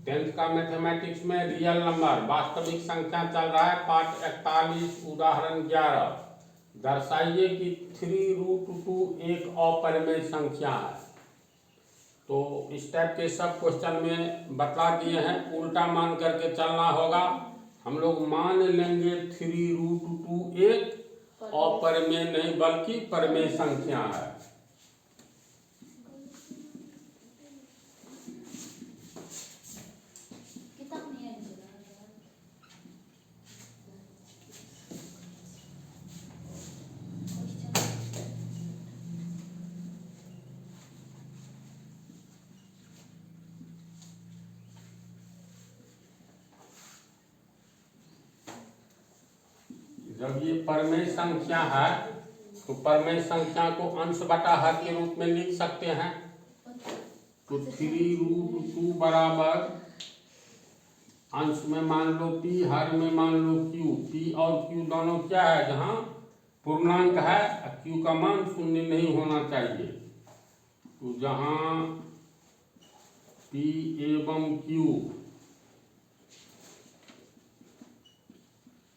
10th का mathematics में real number वास्तविक संख्या चल रहा है। पाठ 41 उदाहरण 11। दर्शाइए कि 3√2 एक अपरिमेय संख्या है। तो इस टाइप के सब क्वेश्चन में बता दिए हैं, उल्टा मान करके चलना होगा। हम लोग मान लेंगे 3√2 एक अपरिमेय नहीं बल्कि परिमेय संख्या है। जब ये परिमेय संख्या है तो परिमेय संख्या को अंश बटा हर के रूप में लिख सकते हैं। तो 3√2 बराबर अंश में मान लो p, हर में मान लो q। p और q दोनों क्या है, जहां पूर्णांक है, q का मान शून्य नहीं होना चाहिए। तो जहां p एवं q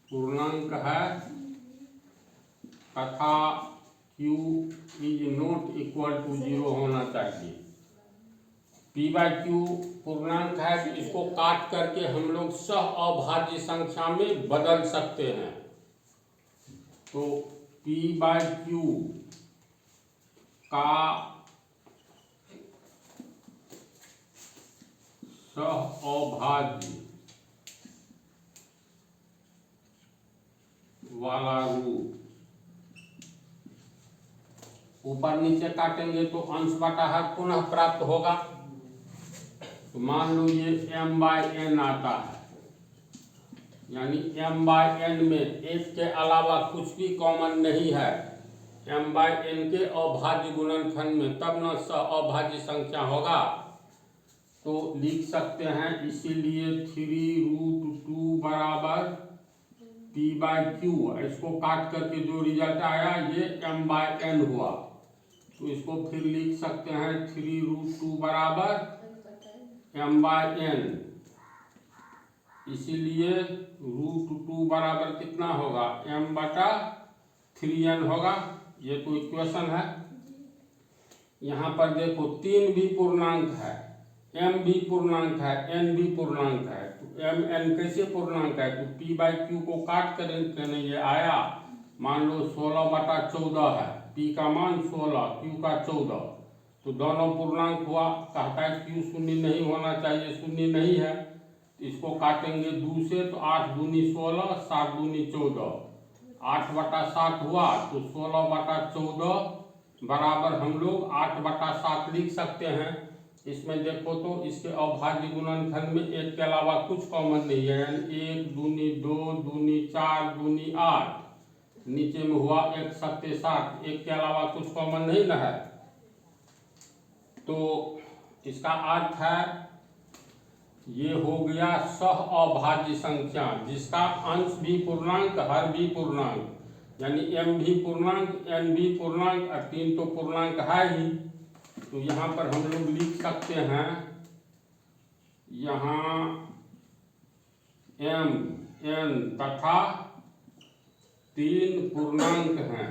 पूर्णांक है तथा q is not equal to 0 होना चाहिए। p/q पूर्णांक है, इसको काट करके हम लोग सह अभाज्य संख्या में बदल सकते हैं। तो p/q का सह अभाज्य वाला रूप, ऊपर नीचे काटेंगे तो अंश बटा हर पुनः प्राप्त होगा। तो मान लो ये m/n आता है, यानी m/n में एक के अलावा कुछ भी कॉमन नहीं है। m/n के अभाज्य गुणनखंड में तब न सह अभाज्य संख्या होगा। तो लिख सकते हैं, इसीलिए 3√2 बराबर p/q। इसको काट करके जो रिजल्ट आया ये m/n हुआ। तो इसको फिर लिख सकते हैं 3√2 बराबर m/n। इसीलिए √2 बराबर कितना होगा, m/3n होगा। ये तो इक्वेशन है। यहाँ पर देखो 3 भी पूर्णांक है, m भी पूर्णांक है, n भी पूर्णांक है। तो m n कैसे पूर्णांक है, तो p/q को काट कर ये आया, मान लो 16/14 है। p का मान 16, q का 14। तो दोनों पूर्णांक हुआ। कहता है q शून्य नहीं होना चाहिए, शून्य नहीं है। तो इसको काटेंगे 2 से, तो 8 दूनी 16, 7 दूनी 14, 8/7 हुआ। तो 16/14 बराबर हम लोग 8/7 लिख सकते हैं। इसमें देखो तो इसके अभाज्य गुणनखंड में एक के अलावा कुछ कॉमन नहीं है, यानी 1 दूनी 2 दूनी 4 दूनी 8, नीचे में हुआ 1 7 7, एक के अलावा कुछ कॉमन नहीं ना है। तो इसका अर्थ है ये हो गया सह अभाज्य संख्या, जिसका अंश भी पूर्णांक, हर भी पूर्णांक, यानी m भी पूर्णांक, n भी पूर्णांक और 3 तो पूर्णांक है ही। तो यहाँ पर हम लोग लिख सकते हैं, यहाँ m n तथा 3 पूर्णांक हैं।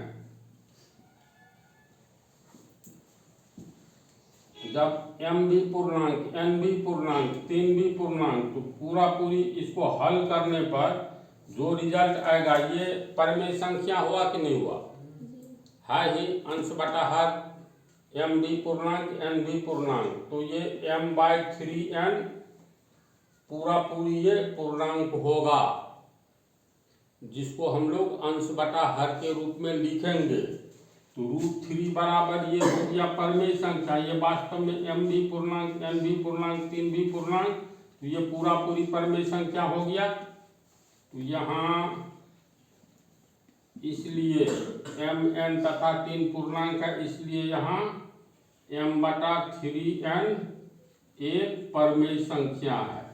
जब m भी पूर्णांक, n भी पूर्णांक, 3 भी पूर्णांक, तो पूरा पूरी इसको हल करने पर जो रिजल्ट आएगा ये परिमेय संख्या हुआ कि नहीं हुआ, है ही। अंश बटा हर, m भी पूर्णांक, n भी पूर्णांक, तो ये m/3n पूरा पूरी ये पूर्णांक होगा, जिसको हम लोग अंश बटा हर के रूप में लिखेंगे। तो √3 बराबर ये हो गया परिमेय संख्या। ये वास्तव में m भी पूर्णांक, n भी पूर्णांक, 3 भी पूर्णांक, तो ये पूरा पूरी परिमेय संख्या हो गया। तो यहाँ इसलिए m n तथा 3 पूर्णांक है, इसलिए यहाँ m/3n एक परिमेय संख्या है।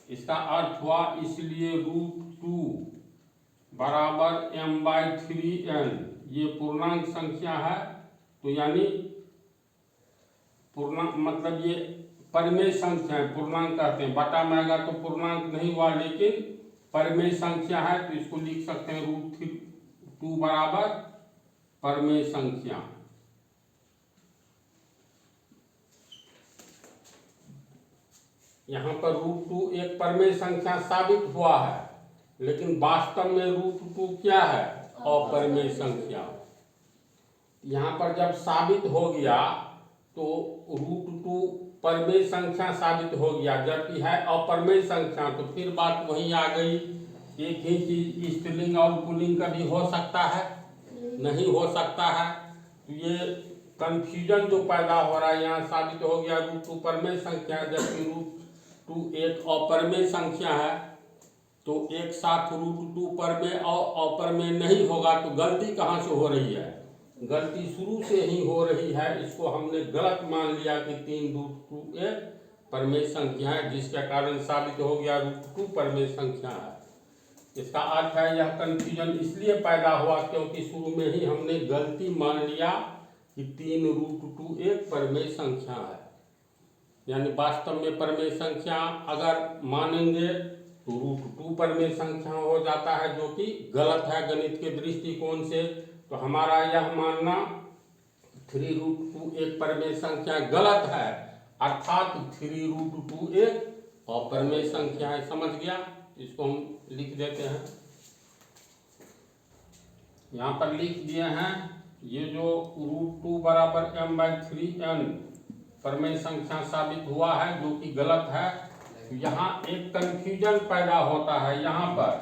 इसका अर्थ हुआ, इसलिए √2 बराबर m/3n ये पूर्णांक संख्या है, तो यानी पूर्णांक मतलब ये परिमेय संख्या है, पूर्णांक कहते हैं। बटा में आएगा तो पूर्णांक नहीं हुआ, लेकिन परिमेय संख्या है, तो इसको लिख सकते हैं √2 बराबर परिमेय संख्या। यहाँ पर √2 एक परिमेय संख्या साबित हुआ है, लेकिन वास्तव में √2 क्या है? अपरिमेय संख्या। यहाँ पर जब साबित हो गया तो √2 परिमेय संख्या साबित हो गया, जबकि है अपरिमेय संख्या, तो फिर बात वही आ गई। एक ही चीज स्त्रीलिंग और पुल्लिंग कभी हो सकता है? नहीं हो सकता है। तो ये कंफ्यूजन जो पैदा हो रहा है, यहाँ साबित हो गया √2 परिमेय संख्या है, जबकि √2 एक अपरिमेय संख्या है, तो एक साथ √2 परिमेय और अपरिमेय नहीं होगा, तो गलती कहाँ से हो रही है? गलती शुरू से ही हो रही है। इसको हमने गलत मान लिया कि 3√2 एक परिमेय संख्या है, जिसके कारण साबित हो गया √2 परिमेय संख्या है। इसका अर्थ है यह कंफ्यूजन इसलिए पैदा हुआ क्योंकि शुरू में ही हमने गलती मान लिया कि 3√2 एक परिमेय संख्या है। यानी वास्तव में परिमेय संख्या अगर मानेंगे तो √2 परिमेय संख्या हो जाता है, जो कि गलत है गणित के दृष्टिकोण से। तो हमारा यह मानना 3√2 एक परिमेय संख्या गलत है, अर्थात 3√2 एक अपरिमेय संख्या है। समझ गया? इसको हम लिख देते हैं। यहाँ पर लिख दिए हैं, ये जो √2 बराबर m/3n परिमेय संख्या साबित हुआ है, जो कि गलत है। यहाँ एक कंफ्यूजन पैदा होता है यहाँ पर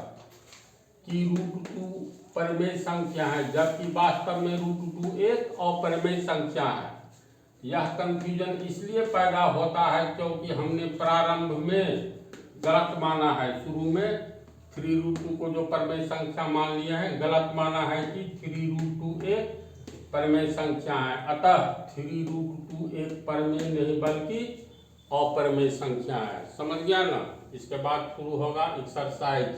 कि √2 परिमेय संख्या है, जबकि वास्तव में √2 एक अपरिमेय संख्या है। यह कंफ्यूजन इसलिए पैदा होता है क्योंकि हमने प्रारंभ में गलत माना है। शुरू में 3√2 को जो परिमेय संख्या मान लिया है, गलत माना है कि 3√2 एक परिमेय संख्या है। अतः 3√2 एक परिमेय नहीं बल्कि अपरिमेय संख्या है। समझ गया ना? इसके बाद शुरू होगा एक्सरसाइज।